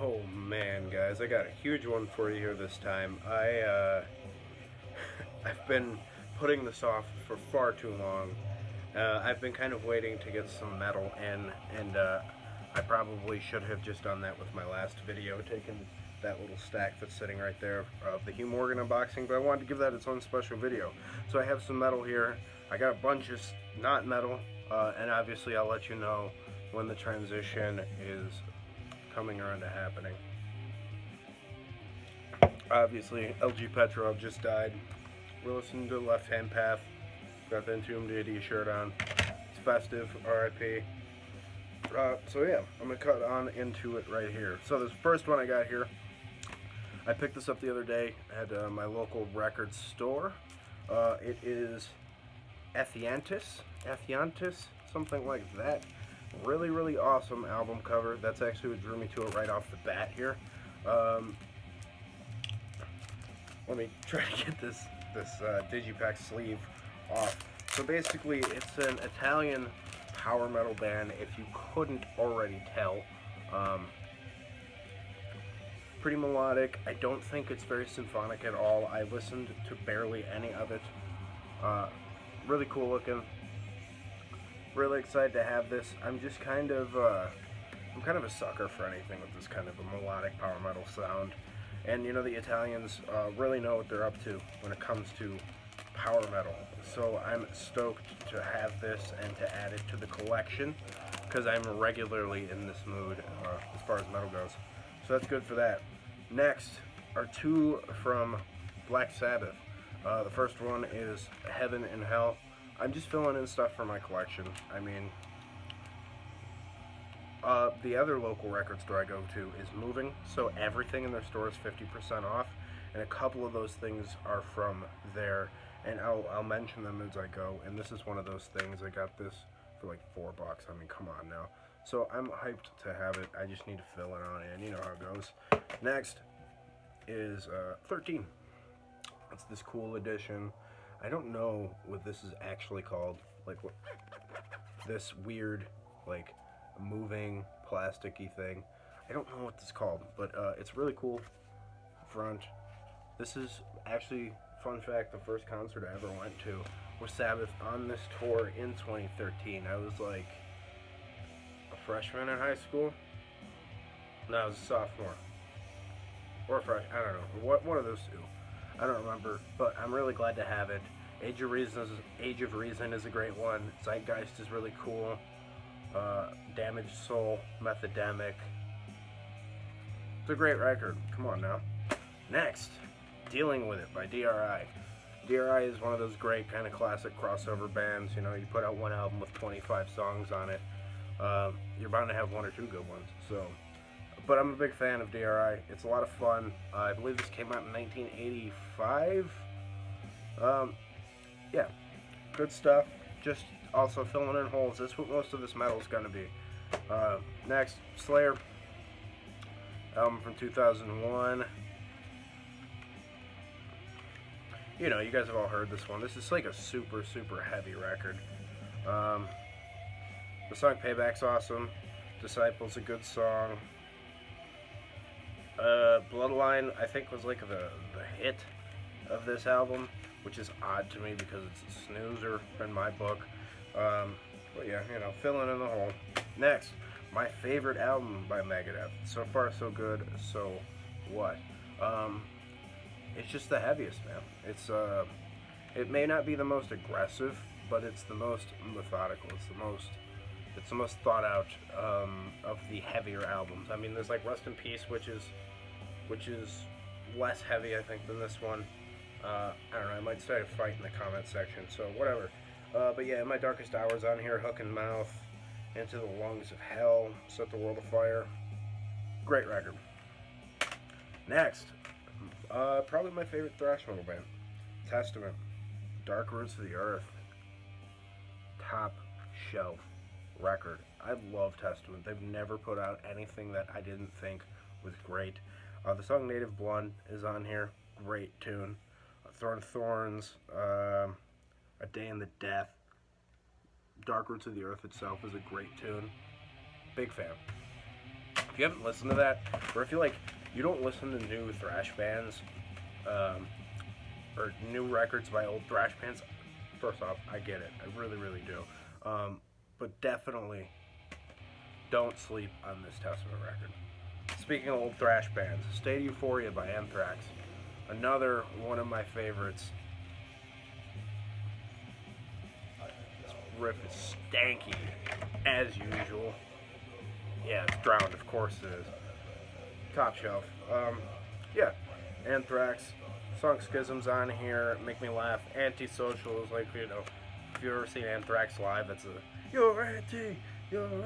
Oh man, guys, I got a huge one for you here this time. I've been putting this off for far too long. I've been kind of waiting to get some metal in, and I probably should have just done that with my last video, taken that little stack that's sitting right there of the Hugh Morgan unboxing, but I wanted to give that its own special video. So I have some metal here. I got a bunch of not metal, and obviously I'll let you know when the transition is coming around to happening. Obviously, LG Petrov just died. We're listening to Left Hand Path. Got the Entombed Deity shirt on. It's festive, RIP. So yeah, I'm going to cut on into it right here. So this first one I got here, I picked this up the other day at my local record store. It is Ephiantis, something like that. Really, really awesome album cover. That's actually what drew me to it right off the bat here. Let me try to get this Digipack sleeve off. So basically, it's an Italian power metal band, if you couldn't already tell. Pretty melodic. I don't think it's very symphonic at all. I listened to barely any of it. Really cool looking. Really excited to have this. I'm just kind of I'm kind of a sucker for anything with this kind of a melodic power metal sound. And you know, the Italians really know what they're up to when it comes to power metal. So I'm stoked to have this and to add it to the collection, because I'm regularly in this mood as far as metal goes. So that's good for that. Next are two from Black Sabbath. The first one is Heaven and Hell. I'm just filling in stuff for my collection. I mean, the other local record store I go to is moving, so everything in their store is 50% off, and a couple of those things are from there, and I'll mention them as I go. And this is one of those things. I got this for like $4. I mean, come on now. So I'm hyped to have it. I just need to fill it on in. You know how it goes. Next is 13. It's this cool edition. I don't know what this is actually called. Like, what this weird, like, moving plasticky thing. I don't know what this is called, but it's really cool front. This is actually, fun fact, the first concert I ever went to was Sabbath on this tour in 2013. I was like a freshman in high school. No, I was a sophomore. Or a freshman, I don't know. One of those two. I don't remember, but I'm really glad to have it. Age of Reason is a great one. Zeitgeist is really cool. Damaged Soul, Methodemic. It's a great record. Come on now. Next, Dealing With It by DRI. DRI is one of those great kind of classic crossover bands. You know, you put out one album with 25 songs on it. You're bound to have one or two good ones. So, but I'm a big fan of DRI. It's a lot of fun. I believe this came out in 1985. Yeah, good stuff. Just also filling in holes. That's what most of this metal is going to be. Next, Slayer. Album from 2001. You know, you guys have all heard this one. This is like a super, super heavy record. The song Payback's awesome. Disciple's a good song. Bloodline, I think, was like the hit of this album, which is odd to me because it's a snoozer in my book. But yeah, you know, filling in the hole. Next, my favorite album by Megadeth. So far, so good. So what? It's just the heaviest, man. It's it may not be the most aggressive, but it's the most methodical. It's the most thought out of the heavier albums. I mean, there's like Rust in Peace, which is less heavy, I think, than this one. I don't know. I might start a fight in the comment section. So whatever. But yeah, In My Darkest Hours on here, Hook and Mouth, Into the Lungs of Hell, Set the World Afire. Great record. Next, probably my favorite thrash metal band, Testament, Dark Roots of the Earth. Top shelf record. I love Testament. They've never put out anything that I didn't think was great. The song Native Blood is on here. Great tune. Thorn Thorns, A Day in the Death. Dark Roots of the Earth itself is a great tune. Big fan. If you haven't listened to that, or if you don't listen to new thrash bands, or new records by old thrash bands, first off, I get it. I really, really do. But definitely don't sleep on this Testament record. Speaking of old thrash bands, State of Euphoria by Anthrax. Another one of my favorites. This riff is stanky, as usual. Yeah, it's drowned, of course it is. Top shelf. Yeah, Anthrax. Song Schism's on here. Make me laugh. Antisocial is like, if you've ever seen Anthrax live, that's you're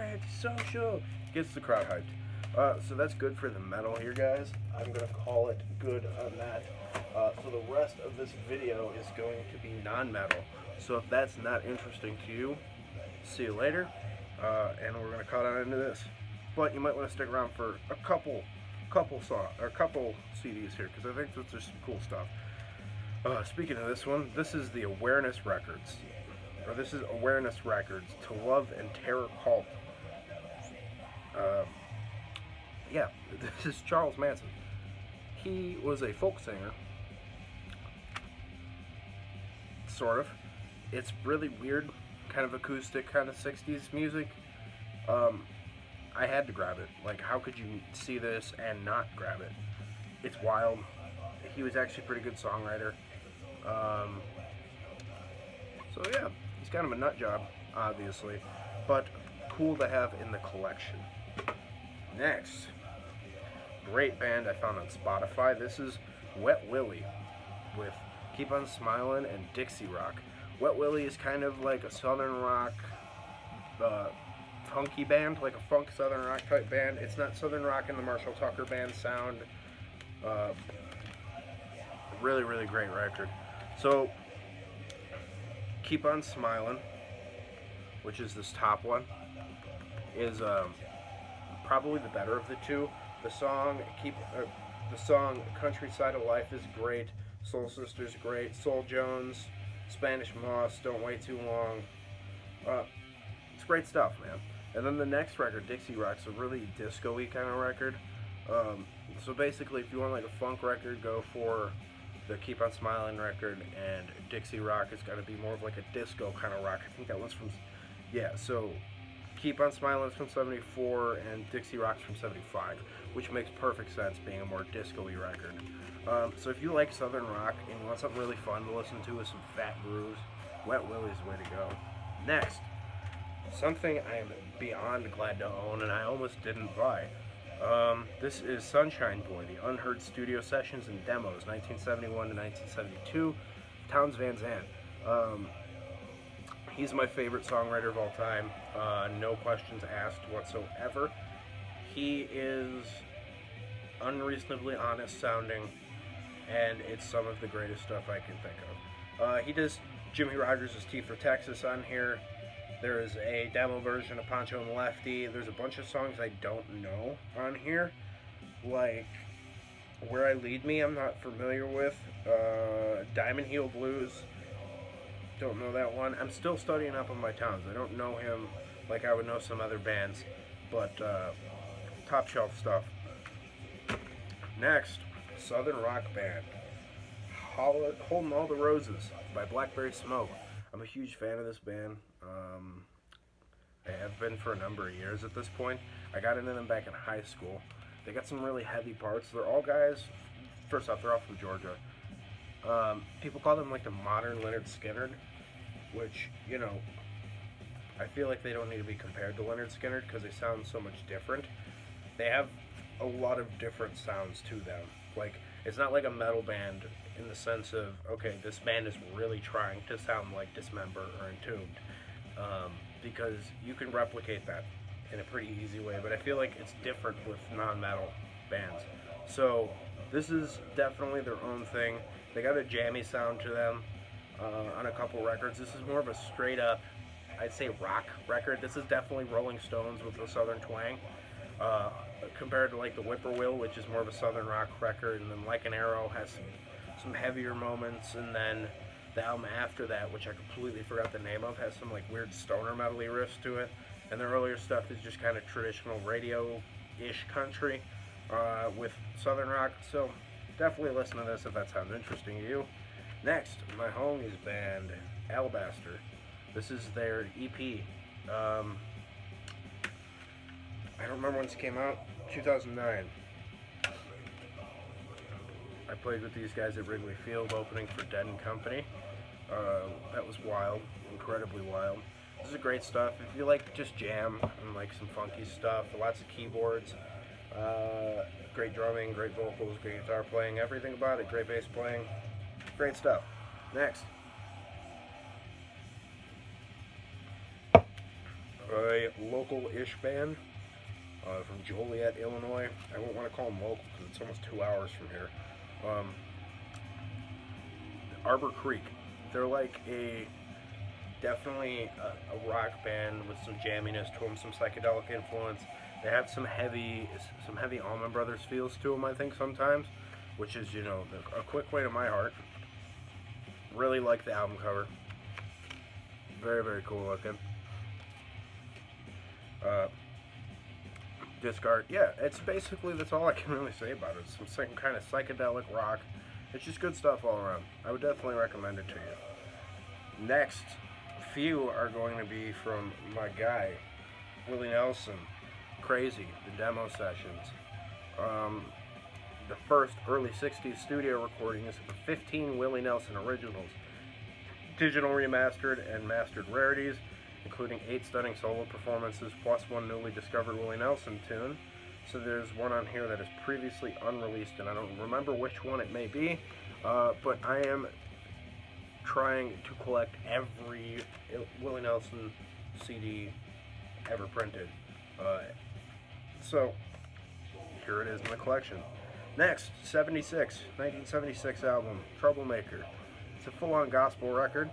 antisocial. Gets the crowd hyped. So that's good for the metal here, guys. I'm going to call it good on that. So the rest of this video is going to be non-metal. So if that's not interesting to you, see you later. And we're going to cut on into this. But you might want to stick around for a couple CDs here, because I think that's just some cool stuff. Speaking of this one, this is the Awareness Records. Or this is Awareness Records, To Love and Terror Cult. Yeah, this is Charles Manson. He was a folk singer. Sort of. It's really weird, kind of acoustic, kind of 60s music. I had to grab it. Like, how could you see this and not grab it? It's wild. He was actually a pretty good songwriter. So yeah, he's kind of a nut job, obviously, but cool to have in the collection. Next, great band I found on Spotify. This is Wet Willie with Keep on Smiling and Dixie Rock. Wet Willie is kind of like a southern rock, funky band, like a funk southern rock type band. It's not southern rock in the Marshall Tucker band sound. Really, really great record. So, Keep on Smiling, which is this top one, is probably the better of the two. The song Countryside of Life is great. Soul Sister's great. Soul Jones, Spanish Moss, Don't Wait Too Long. It's great stuff, man. And then the next record, Dixie Rock's a really disco-y kind of record. So basically, if you want like a funk record, go for the Keep on Smiling record, and Dixie Rock is got to be more of like a disco kind of rock. I think that one's from, yeah, so Keep on Smiling is from 74, and Dixie Rock's from 75, which makes perfect sense being a more disco-y record. So if you like southern rock and you want something really fun to listen to with some fat grooves, Wet Willie's the way to go. Next, something I am beyond glad to own, and I almost didn't buy. This is Sunshine Boy, the Unheard studio sessions and demos, 1971 to 1972, Townes Van Zandt. He's my favorite songwriter of all time, no questions asked whatsoever. He is unreasonably honest sounding, and it's some of the greatest stuff I can think of. He does Jimmy Rogers' T for Texas on here. There is a demo version of Pancho and Lefty. There's a bunch of songs I don't know on here, like Where I Lead Me, I'm not familiar with. Diamond Heel Blues, don't know that one. I'm still studying up on my Townes. I don't know him like I would know some other bands, but top shelf stuff. Next, Southern rock band, Holding All the Roses by Blackberry Smoke. I'm a huge fan of this band. I have been for a number of years at this point. I got into them back in high school. They got some really heavy parts. They're all guys, first off, they're all from Georgia. People call them like the modern Lynyrd Skynyrd, which, you know, I feel like they don't need to be compared to Lynyrd Skynyrd because they sound so much different. They have a lot of different sounds to them. Like, it's not like a metal band in the sense of, okay, this band is really trying to sound like Dismember or Entombed, because you can replicate that in a pretty easy way, but I feel like it's different with non-metal bands. So this is definitely their own thing. They got a jammy sound to them on a couple records. This is more of a straight up, I'd say, rock record. This is definitely Rolling Stones with a southern twang, compared to like the Whippoorwill, which is more of a southern rock record, and then Like an Arrow has some heavier moments, and then the album after that, which I completely forgot the name of, has some like weird stoner metal-y riffs to it, and the earlier stuff is just kind of traditional radio folk-ish country with southern rock. So definitely listen to this if that sounds interesting to you. Next, my homies band, Alabaster. This is their EP. I don't remember when this came out. 2009. I played with these guys at Wrigley Field opening for Dead & Company. That was wild, incredibly wild. This is great stuff. If you like just jam and like some funky stuff, lots of keyboards, great drumming, great vocals, great guitar playing, everything about it, great bass playing, great stuff. Next. A local-ish band from Joliet, Illinois. I won't want to call them local because it's almost 2 hours from here. Arbor Creek. They're like definitely a rock band with some jamminess to them, some psychedelic influence. They have some heavy Allman Brothers feels to them, I think, sometimes, which is, you know, a quick way to my heart. Really like the album cover. Very, very cool looking. Disc art. Yeah, it's basically, that's all I can really say about it. Some kind of psychedelic rock. It's just good stuff all around. I would definitely recommend it to you. Next few are going to be from my guy, Willie Nelson. Crazy, the demo sessions. The first early 60s studio recordings of 15 Willie Nelson originals. Digital remastered and mastered rarities, including 8 stunning solo performances plus one newly discovered Willie Nelson tune. So there's one on here that is previously unreleased, and I don't remember which one it may be, but I am trying to collect every Willie Nelson CD ever printed. So here it is in the collection. Next, 1976 album, Troublemaker. It's a full-on gospel record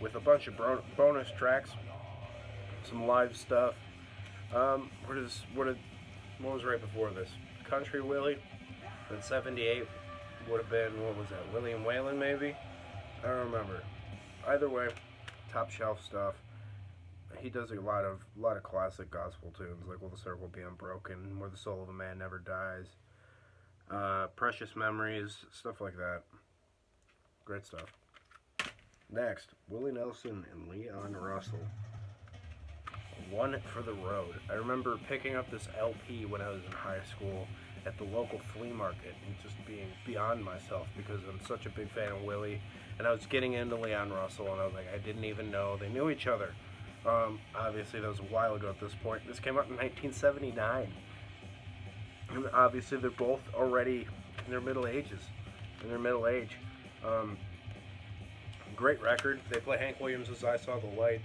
with a bunch of bonus tracks, some live stuff. What was right before this? Country Willie. Then 78 would have been, what was that? William Whalen maybe? I don't remember. Either way, top shelf stuff. He does a lot of classic gospel tunes, like "Will the Circle Be Unbroken," "Where the Soul of a Man Never Dies," "Precious Memories," stuff like that. Great stuff. Next, Willie Nelson and Leon Russell. One for the Road. I remember picking up this LP when I was in high school at the local flea market and just being beyond myself because I'm such a big fan of Willie, and I was getting into Leon Russell, and I was like, I didn't even know they knew each other. Obviously that was a while ago at this point. This came out in 1979. And obviously they're both already in their middle age. Great record. They play Hank Williams' "I Saw the Light."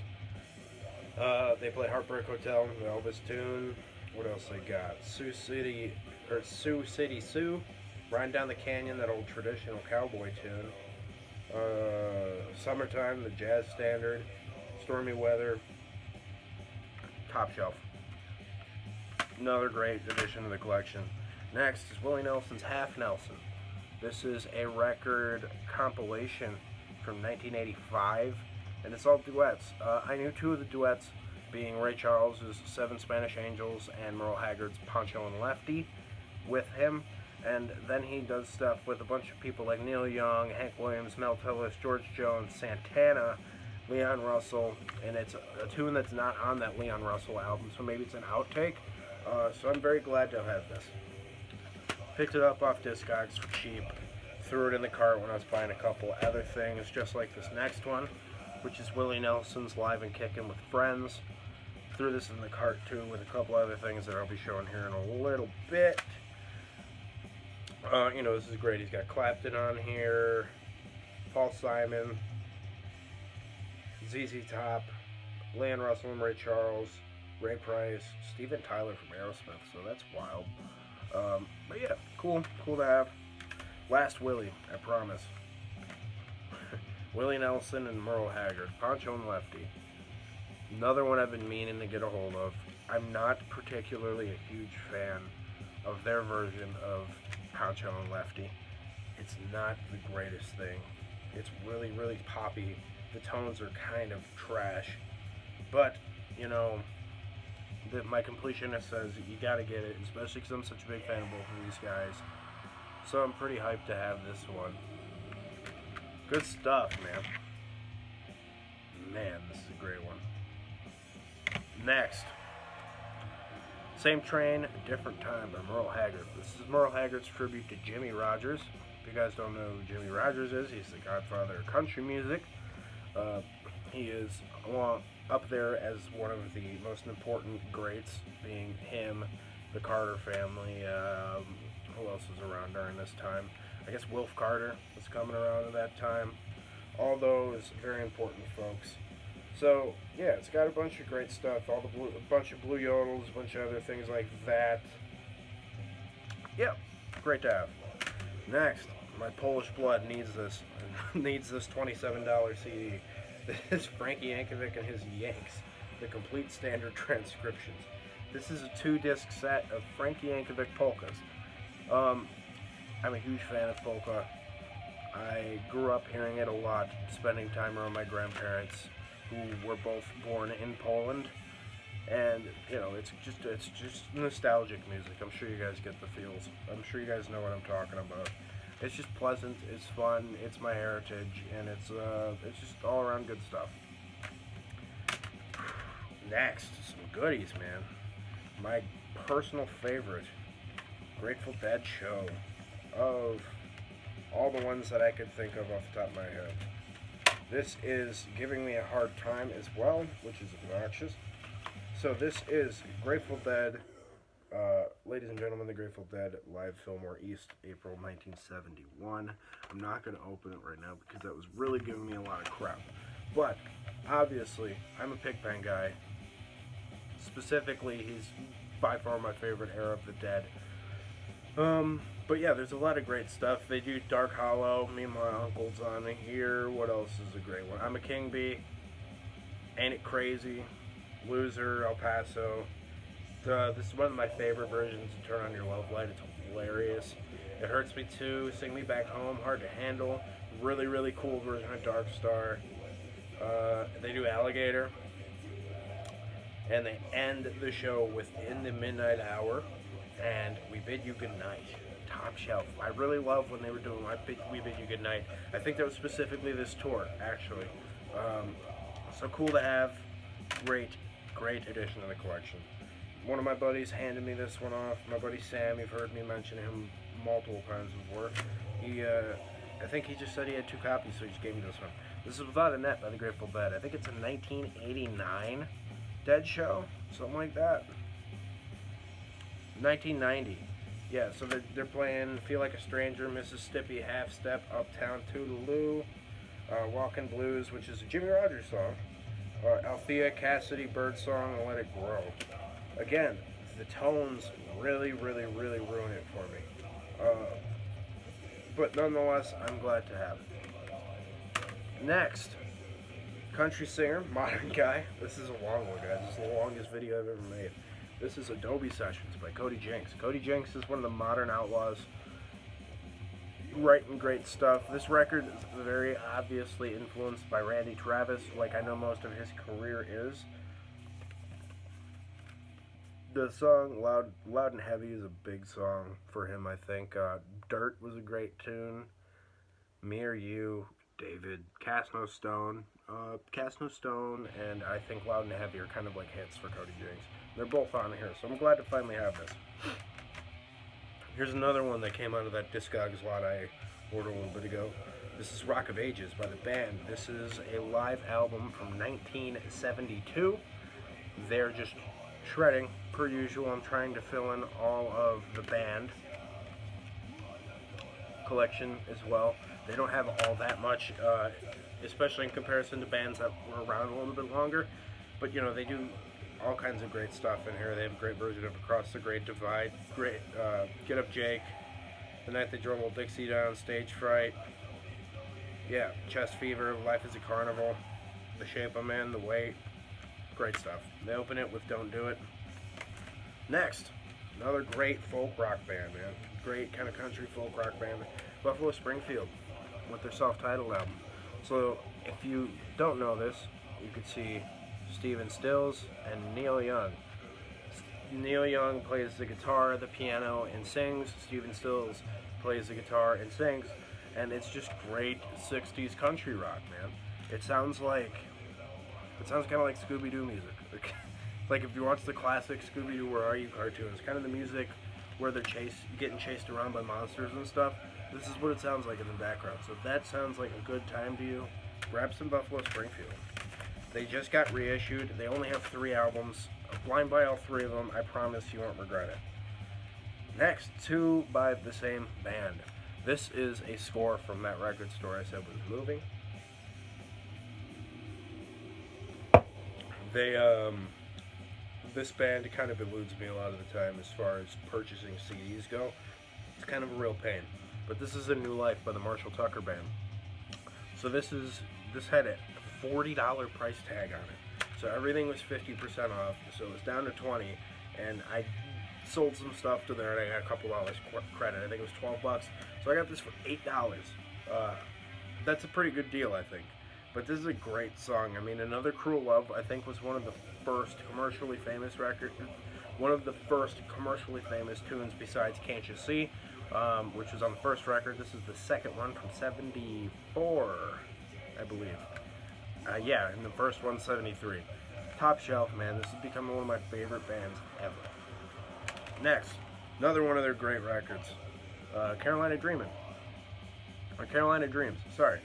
They play "Heartbreak Hotel," the Elvis tune. What else they got? Sioux City Sue, "Riding Down the Canyon," that old traditional cowboy tune. "Summertime," the jazz standard. "Stormy Weather," top shelf. Another great addition to the collection. Next is Willie Nelson's "Half Nelson." This is a record compilation from 1985, and it's all duets. I knew 2 of the duets, being Ray Charles's "Seven Spanish Angels" and Merle Haggard's "Pancho and Lefty" with him. And then he does stuff with a bunch of people like Neil Young, Hank Williams, Mel Tillis, George Jones, Santana, Leon Russell, and it's a tune that's not on that Leon Russell album, so maybe it's an outtake. So I'm very glad to have this. Picked it up off Discogs for cheap, threw it in the cart when I was buying a couple other things, just like this next one, which is Willie Nelson's "Live and Kickin' with Friends." Threw this in the cart too with a couple other things that I'll be showing here in a little bit. You know, this is great. He's got Clapton on here, Paul Simon, ZZ Top, Leon Russell and Ray Charles, Ray Price, Steven Tyler from Aerosmith, so that's wild. But yeah, cool to have. Last Willie, I promise. Willie Nelson and Merle Haggard, Pancho and Lefty. Another one I've been meaning to get a hold of. I'm not particularly a huge fan of their version of Pancho and Lefty. It's not the greatest thing. It's really, really poppy. The tones are kind of trash. But, you know, My completionist says you gotta get it, especially because I'm such a big fan of both of these guys. So I'm pretty hyped to have this one. Good stuff, man. Man, this is a great one. Next. Same Train, Different Time by Merle Haggard. This is Merle Haggard's tribute to Jimmy Rogers. If you guys don't know who Jimmy Rogers is, he's the godfather of country music. He is up there as one of the most important greats, being him, the Carter family. Who else was around during this time? I guess Wilf Carter was coming around at that time. All those very important folks. So yeah, it's got a bunch of great stuff. A bunch of blue yodels, a bunch of other things like that. Yeah, great to have. Next, my Polish blood needs this. Needs this $27 CD. This is Frankie Yankovic and his Yanks, the complete standard transcriptions. This is a 2-disc set of Frankie Yankovic polkas. I'm a huge fan of polka. I grew up hearing it a lot, spending time around my grandparents, who were both born in Poland, and you know, it's just nostalgic music. I'm sure you guys get the feels. I'm sure you guys know what I'm talking about. It's just pleasant, it's fun, it's my heritage, and it's just all around good stuff. Next, some goodies, man. My personal favorite, Grateful Dead show, of all the ones that I could think of off the top of my head. This is Giving Me a Hard Time as well, which is obnoxious. So this is Grateful Dead, ladies and gentlemen, the Grateful Dead, live Fillmore East, April 1971. I'm not going to open it right now because that was really giving me a lot of crap. But, obviously, I'm a Pigpen guy. Specifically, he's by far my favorite era of the Dead. But yeah, there's a lot of great stuff. They do Dark Hollow, me and my uncle's on here. What else is a great one? I'm a King Bee, Ain't It Crazy, Loser, El Paso. This is one of my favorite versions of Turn On Your Love Light. It's hilarious. It Hurts Me Too, Sing Me Back Home, Hard to Handle. Really, really cool version of Dark Star. They do Alligator. And they end the show with In the Midnight Hour and We Bid You Good Night. Top shelf. I really love when they were doing We Bid You Good Night. I think that was specifically this tour, actually. So cool to have. Great addition to the collection. One of my buddies handed me this one off. My buddy Sam, you've heard me mention him multiple times before. I think he just said he had 2 copies, so he just gave me this one. This is Without a Net by the Grateful Dead. I think it's a 1989 Dead show, something like that. 1990. Yeah, so they're playing Feel Like a Stranger, Mississippi, Half Step, Uptown Toodaloo, Walkin' Blues, which is a Jimmy Rogers song, Althea, Cassidy, Birdsong, and Let It Grow. Again, the tones really ruin it for me. But nonetheless, I'm glad to have it. Next, country singer, modern guy. This is a long one, guys. This is the longest video I've ever made. This is Adobe Sessions by Cody Jinks. Cody Jinks is one of the modern outlaws, writing great stuff. This record is very obviously influenced by Randy Travis, like I know most of his career is. The song Loud and Heavy is a big song for him, I think. Dirt was a great tune. Me or You, David, Cast No Stone. Cast No Stone and I think Loud and Heavy are kind of like hits for Cody Jinks. They're both on here, so I'm glad to finally have this. Here's another one that came out of that Discogs lot I ordered a little bit ago. This is Rock of Ages by the band. This is a live album from 1972. They're just shredding, per usual. I'm trying to fill in all of the band collection as well. They don't have all that much, especially in comparison to bands that were around a little bit longer. But, you know, they do all kinds of great stuff in here. They have a great version of Across the Great Divide, great Get Up Jake, The Night They Drove Old Dixie Down, Stage Fright, yeah, Chest Fever, Life is a Carnival, The Shape of Man, The Weight, great stuff. They open it with Don't Do It. Next, another great folk rock band, man. Great kind of country folk rock band, Buffalo Springfield, with their self-titled album. So, if you don't know this, you could see Stephen Stills and Neil Young Neil Young plays the guitar, the piano, and sings. Stephen Stills plays the guitar and sings. And it's just great 60s country rock, man. It sounds kind of like Scooby-Doo music. Like if you watch the classic Scooby-Doo Where Are You cartoons, kind of the music where they're getting chased around by monsters and stuff. This is what it sounds like in the background. So if that sounds like a good time to you, grab some Buffalo Springfield. They just got reissued. They only have 3 albums. Blind buy all 3 of them. I promise you won't regret it. Next, 2 by the same band. This is a score from that record store I said was moving. This band kind of eludes me a lot of the time as far as purchasing CDs go. It's kind of a real pain. But this is A New Life by the Marshall Tucker Band. So this had a $40 price tag on it. So everything was 50% off. So it was down to 20, and I sold some stuff to there, and I got a couple dollars credit. I think it was $12. So I got this for $8. That's a pretty good deal, I think. But this is a great song. I mean, Another Cruel Love, I think, was one of the first commercially famous tunes besides Can't You See, which was on the first record. This is the second one from 74, I believe. Yeah, and the first one's 73. Top shelf, man. This has become one of my favorite bands ever. Next, another one of their great records, Carolina Dreams. Sorry.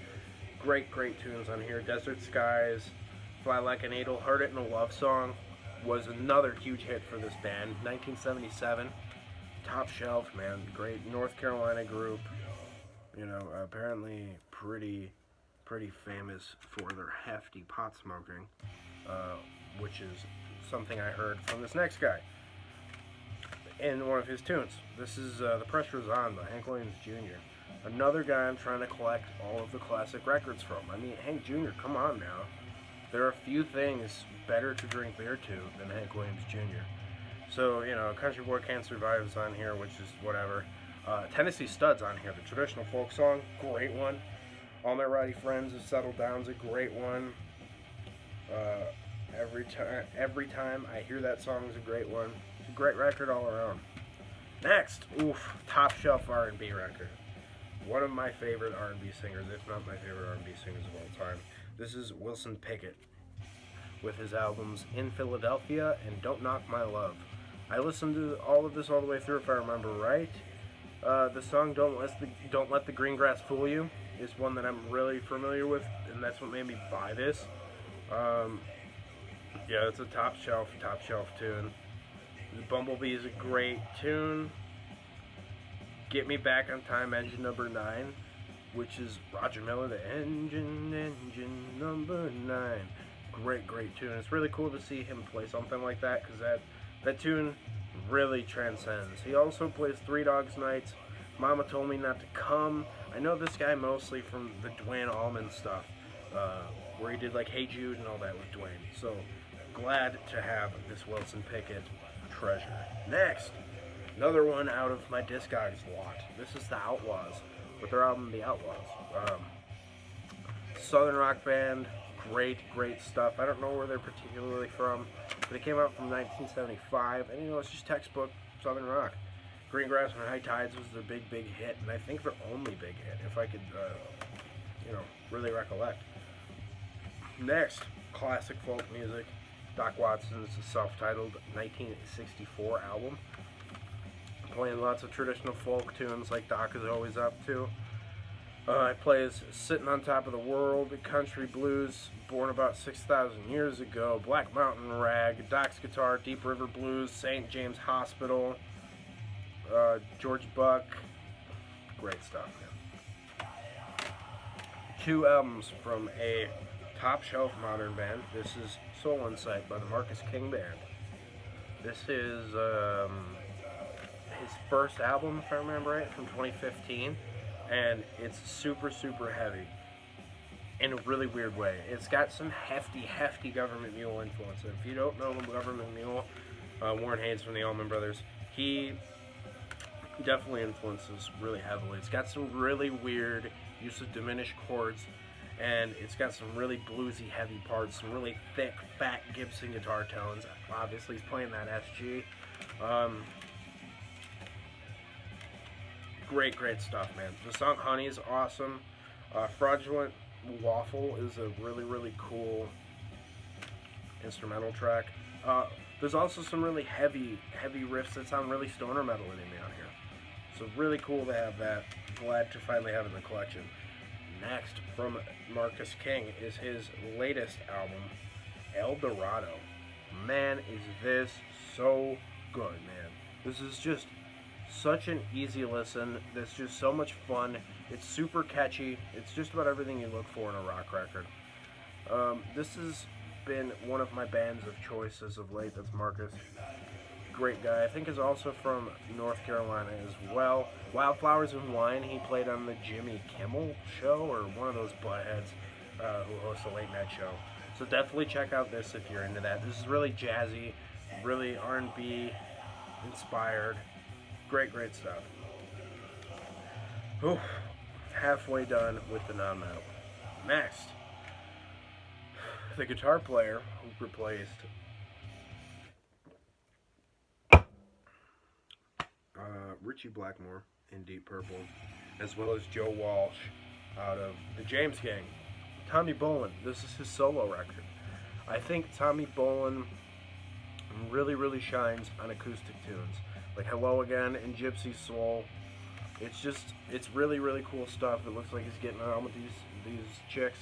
Great tunes on here. Desert Skies, Fly Like an Eagle, Heard It in a Love Song was another huge hit for this band. 1977. Top shelf, man. Great North Carolina group. You know, apparently pretty famous for their hefty pot smoking, which is something I heard from this next guy in one of his tunes. This is The Pressure's On by Hank Williams Jr. Another guy I'm trying to collect all of the classic records from. I mean, Hank Jr., come on now. There are few things better to drink beer to than Hank Williams Jr. So, you know, Country Boy Can't Survive is on here, which is whatever. Tennessee Stud's on here, the traditional folk song, great one. All My Rowdy Friends Have Settled Down's a great one. Every time I hear that song is a great one. It's a great record all around. Next, top shelf R&B record. One of my favorite R&B singers, if not my favorite R&B singers of all time. This is Wilson Pickett with his albums In Philadelphia and Don't Knock My Love. I listened to all of this all the way through, if I remember right. The song Don't Let the Green Grass Fool You is one that I'm really familiar with, and that's what made me buy this. Yeah, it's a top shelf tune. Bumblebee is a great tune. Get Me Back on Time, Engine Number 9, which is Roger Miller, the Engine Number 9. Great tune. It's really cool to see him play something like that, because that tune really transcends. He also plays Three Dogs Nights, Mama Told Me Not to Come. I know this guy mostly from the Dwayne Allman stuff, where he did like Hey Jude and all that with Dwayne. So glad to have this Wilson Pickett treasure. Next, another one out of my Discogs lot. This is the Outlaws with their album The Outlaws. Southern rock band, great stuff. I don't know where they're particularly from, but they came out from 1975, and you know, it's just textbook Southern rock. Green Grass and High Tides was their big hit, and I think their only big hit, if I could, really recollect. Next, classic folk music. Doc Watson's self-titled 1964 album. Playing lots of traditional folk tunes like Doc is always up to. It plays Sitting on Top of the World, Country Blues, Born About 6,000 Years Ago, Black Mountain Rag, Doc's Guitar, Deep River Blues, St. James Hospital, George Buck. Great stuff, man. 2 albums from a top shelf modern band. This is Soul Insight by the Marcus King Band. This is his first album, if I remember right, from 2015, and it's super heavy in a really weird way. It's got some hefty Government Mule influence. If you don't know Government Mule, Warren Haynes from the Allman Brothers, he definitely influences really heavily. It's got some really weird use of diminished chords, and it's got some really bluesy heavy parts, some really thick, fat Gibson guitar tones. Obviously he's playing that SG. Great stuff, man. The song Honey is awesome. Fraudulent Waffle is a really cool instrumental track. There's also some really heavy riffs that sound really stoner metal in me on here. So really cool to have that. Glad to finally have it in the collection. Next, from Marcus King, is his latest album, El Dorado. Man, is this so good, man. This is just such an easy listen. That's just so much fun. It's super catchy. It's just about everything you look for in a rock record. This has been one of my bands of choice as of late. That's Marcus. Great guy. I think is also from North Carolina as well. Wildflowers and Wine, he played on the Jimmy Kimmel show, or one of those buttheads who hosts a late night show. So definitely check out this if you're into that. This is really jazzy, really R&B inspired. Great stuff. Whew. Halfway done with the non-metal. Next, the guitar player who replaced Richie Blackmore in Deep Purple, as well as Joe Walsh out of the James Gang. Tommy Bowen. This is his solo record. I think Tommy Bowen really shines on acoustic tunes, like Hello Again and Gypsy Soul. It's really cool stuff. It looks like he's getting on with these chicks.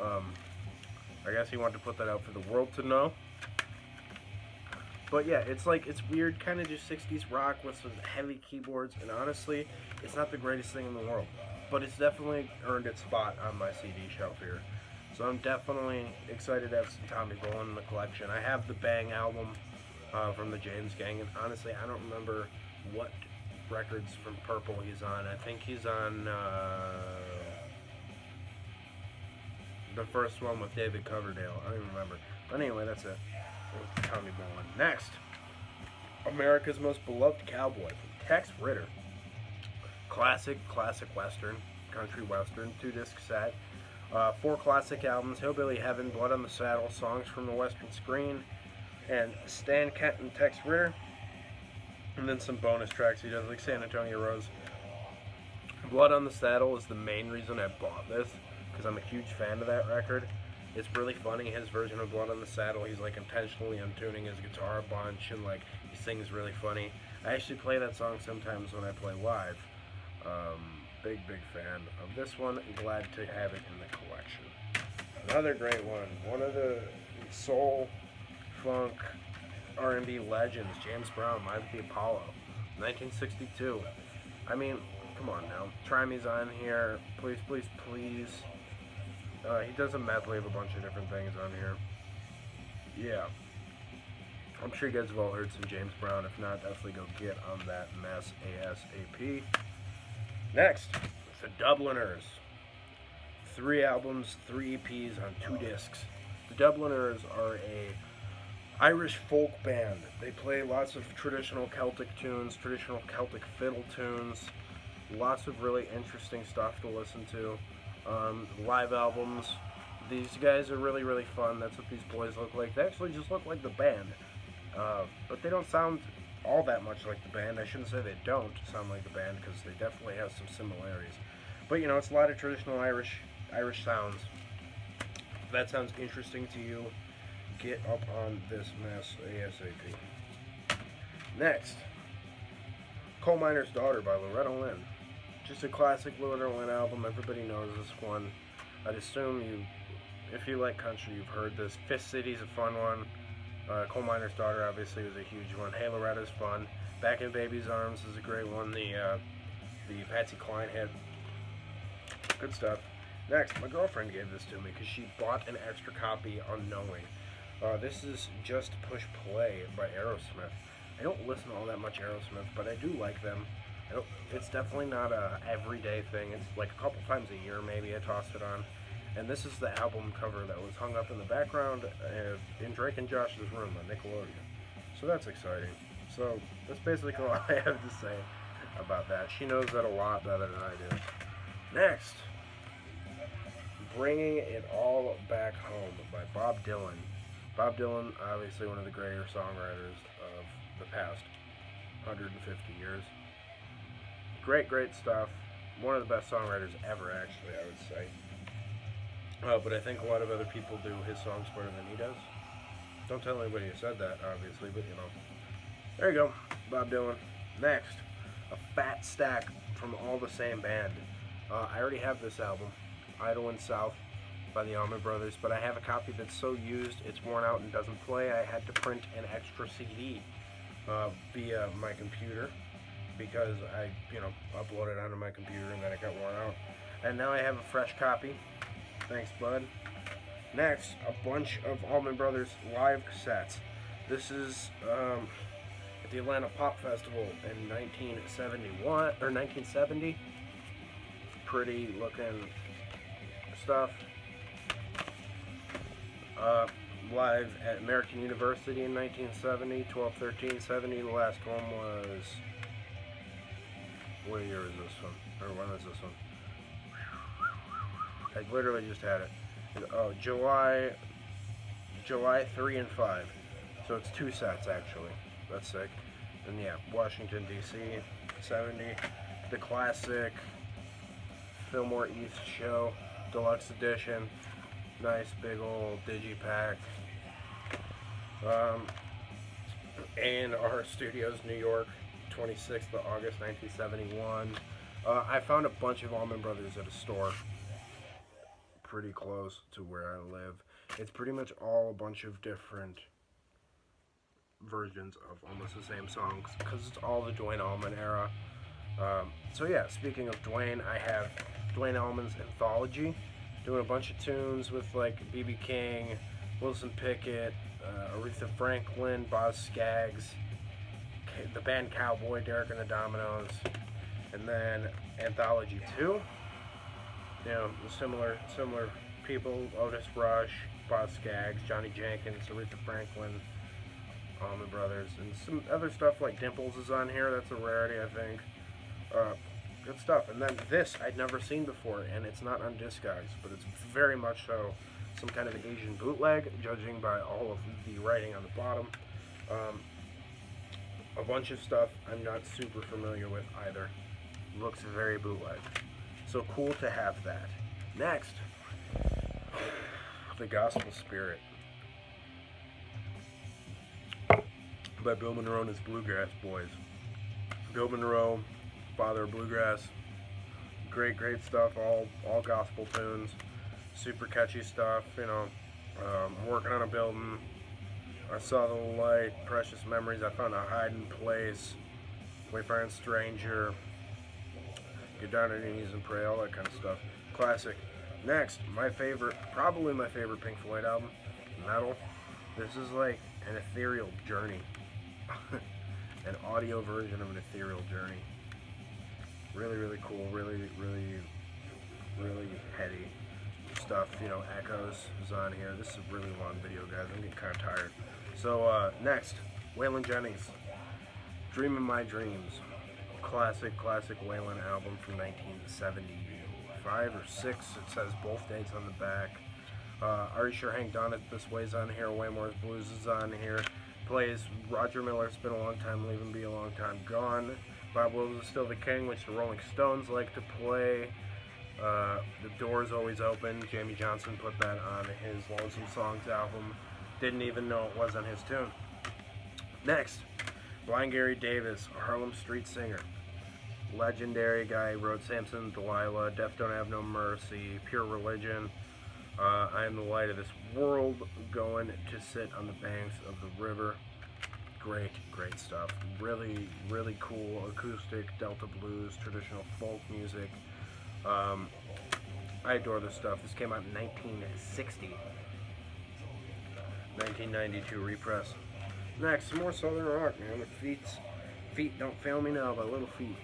I guess he wanted to put that out for the world to know. But yeah, it's weird, kind of just 60s rock with some heavy keyboards, and honestly, it's not the greatest thing in the world. But it's definitely earned its spot on my CD shelf here. So I'm definitely excited to have some Tommy Bowen in the collection. I have the Bang album from the James Gang, and honestly, I don't remember what records from Purple he's on. I think he's on the first one with David Coverdale. I don't even remember. But anyway, that's it. Tommy Bowen. Next, America's Most Beloved Cowboy from Tex Ritter. Classic western, country western, 2-disc set. 4 classic albums: Hillbilly Heaven, Blood on the Saddle, Songs from the Western Screen, and Stan Kent and Tex Ritter. And then some bonus tracks he does, like San Antonio Rose. Blood on the Saddle is the main reason I bought this, because I'm a huge fan of that record. It's really funny, his version of Blood on the Saddle. He's like intentionally untuning his guitar a bunch, and like he sings really funny. I actually play that song sometimes when I play live. Big fan of this one. Glad to have it in the collection. Another great one of the soul, funk, R&B legends, James Brown, Live at the Apollo, 1962. I mean, come on now. Try Me's on here. Please. He does a medley of a bunch of different things on here. Yeah. I'm sure you guys have all heard some James Brown. If not, definitely go get on that mess ASAP. Next, the Dubliners. 3 albums, 3 EPs on 2 discs. The Dubliners are a Irish folk band. They play lots of traditional Celtic tunes, traditional Celtic fiddle tunes, lots of really interesting stuff to listen to. Live albums. These guys are really fun. That's what these boys look like. They actually just look like the band, but they don't sound all that much like the band. I shouldn't say they don't sound like the band, because they definitely have some similarities. But you know, it's a lot of traditional Irish sounds. If that sounds interesting to you, get up on this mess ASAP. Next, Coal Miner's Daughter by Loretta Lynn. Just a classic Loretta Lynn album. Everybody knows this one. I'd assume if you like country, you've heard this. Fifth City's a fun one. Coal Miner's Daughter obviously was a huge one. Hey Loretta's fun. Back in Baby's Arms is a great one. The Patsy Cline hit. Good stuff. Next, my girlfriend gave this to me because she bought an extra copy unknowing. This is Just Push Play by Aerosmith. I don't listen all that much Aerosmith, but I do like them. It's definitely not a everyday thing. It's like a couple times a year maybe I toss it on. And this is the album cover that was hung up in the background in Drake and Josh's room on Nickelodeon. So that's exciting. So that's basically all I have to say about that. She knows that a lot better than I do. Next, Bringing It All Back Home by Bob Dylan. Bob Dylan, obviously one of the greater songwriters of the past 150 years. Great, great stuff. One of the best songwriters ever, actually, I would say. But I think a lot of other people do his songs better than he does. Don't tell anybody who said that, obviously, but you know. There you go, Bob Dylan. Next, a fat stack from all the same band. I already have this album, Idle and South, by the Allman Brothers, but I have a copy that's so used it's worn out and doesn't play. I had to print an extra CD via my computer because I, uploaded it onto my computer and then it got worn out. And now I have a fresh copy. Thanks, bud. Next, a bunch of Allman Brothers live cassettes. This is at the Atlanta Pop Festival in 1971 or 1970. Pretty looking stuff. Live at American University in 1970, 12, 13, 70. The last one was, what year is this one? Or when is this one? I literally just had it. Oh, July 3 and 5. So it's 2 sets actually. That's sick. And yeah, Washington D.C. 70. The classic Fillmore East show, deluxe edition. Nice big old digipack. And our studios, New York, 26th of August 1971. I found a bunch of Allman Brothers at a store pretty close to where I live. It's pretty much all a bunch of different versions of almost the same songs because it's all the Dwayne Allman era. So yeah, speaking of Dwayne, I have Dwayne Allman's Anthology, doing a bunch of tunes with like B.B. King, Wilson Pickett, Aretha Franklin, Boz Scaggs, the band Cowboy, Derek and the Dominoes, and then Anthology 2. Similar people, Otis Rush, Boz Scaggs, Johnny Jenkins, Aretha Franklin, Allman Brothers, and some other stuff like Dimples is on here. That's a rarity, I think. Good stuff. And then this I'd never seen before, and it's not on Discogs, but it's very much so some kind of Asian bootleg, judging by all of the writing on the bottom. A bunch of stuff I'm not super familiar with either. Looks very bootleg. So cool to have that. Next, The Gospel Spirit by Bill Monroe and his Bluegrass Boys. Bill Monroe, father of bluegrass. Great stuff. All gospel tunes. Super catchy stuff. Working on a building. I saw the light. Precious memories. I found a hiding place. Wayfaring stranger. Get down on your knees and pray. All that kind of stuff. Classic. Next, probably my favorite Pink Floyd album, Metal. This is like an ethereal journey. An audio version of an ethereal journey. Really cool. Really heady stuff. Echoes is on here. This is a really long video, guys. I'm getting kind of tired. So next, Waylon Jennings, Dreaming My Dreams. Classic Waylon album from 1975 or 6. It says both dates on the back. Are You Sure Hank Done It This Way's on here. Waymore's Blues is on here. Plays Roger Miller's Been a Long Time Leaving, Be a Long Time Gone. Bob Wills Is Still the King, which the Rolling Stones like to play. The Doors Always Open. Jamie Johnson put that on his Lonesome Songs album. Didn't even know it was on his tune. Next, Blind Gary Davis, a Harlem street singer. Legendary guy, wrote Samson, Delilah, Death Don't Have No Mercy, Pure Religion, I Am the Light of This World, Going to Sit on the Banks of the River. Great stuff. Really cool acoustic Delta blues, traditional folk music. I adore this stuff. This came out in 1960. 1992 repress. Next, some more Southern rock, man. The Feet Don't Fail Me Now by Little Feat.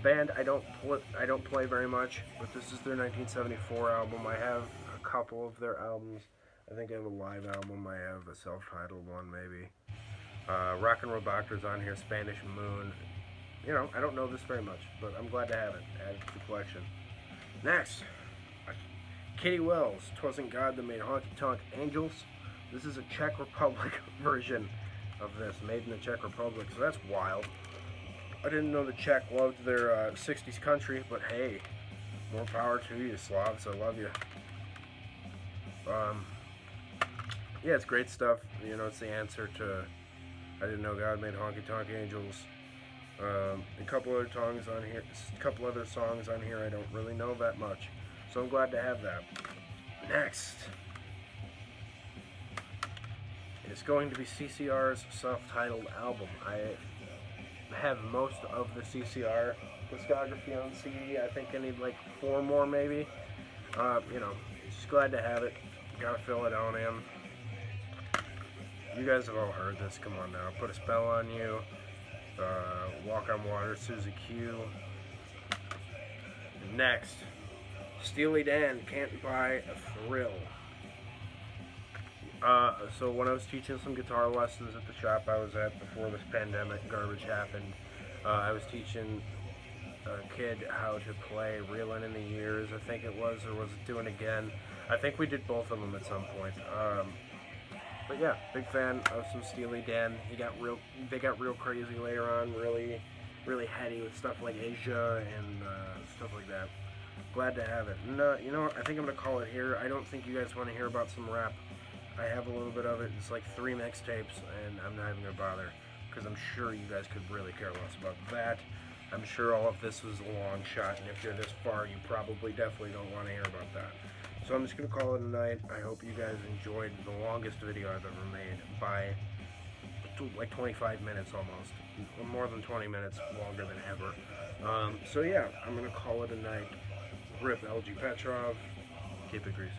Band I don't play very much, but this is their 1974 album. I have a couple of their albums. I think I have a live album. I have a self-titled one, maybe. Rock and Roll Doctor's on here. Spanish Moon. I don't know this very much, but I'm glad to have it added to the collection. Next, Kitty Wells, 'Twasn't God That Made Honky Tonk Angels. This is a Czech Republic version. of this, made in the Czech Republic, so that's wild. I didn't know the Czech loved their 60s country, but hey, more power to you, Slavs. I love you. Yeah, it's great stuff. You know, it's the answer to I Didn't Know God Made Honky Tonk Angels. A couple other songs on here. I don't really know that much, so I'm glad to have that. Next, it's going to be CCR's self-titled album. I have most of the CCR discography on CD. I think I need like 4 more maybe. You know, just glad to have it. Gotta fill it on in. You guys have all heard this. Come on now. Put a Spell on You. Walk on Water, Susie Q. Next, Steely Dan, Can't Buy a Thrill. So when I was teaching some guitar lessons at the shop I was at before this pandemic garbage happened, I was teaching a kid how to play Reelin' in the Years, I think it was, or was it Doing Again? I think we did both of them at some point. But yeah, big fan of some Steely Dan. They got real crazy later on, really heady with stuff like Asia and stuff like that. Glad to have it. And you know what? I think I'm gonna call it here. I don't think you guys want to hear about some rap. I have a little bit of it. It's like 3 mixtapes, and I'm not even gonna bother because I'm sure you guys could really care less about that. I'm sure all of this was a long shot, and if you're this far, you probably definitely don't want to hear about that. So I'm just going to call it a night. I hope you guys enjoyed the longest video I've ever made by like 25 minutes almost. More than 20 minutes longer than ever. So yeah, I'm going to call it a night. Rip LG Petrov. Keep it greasy.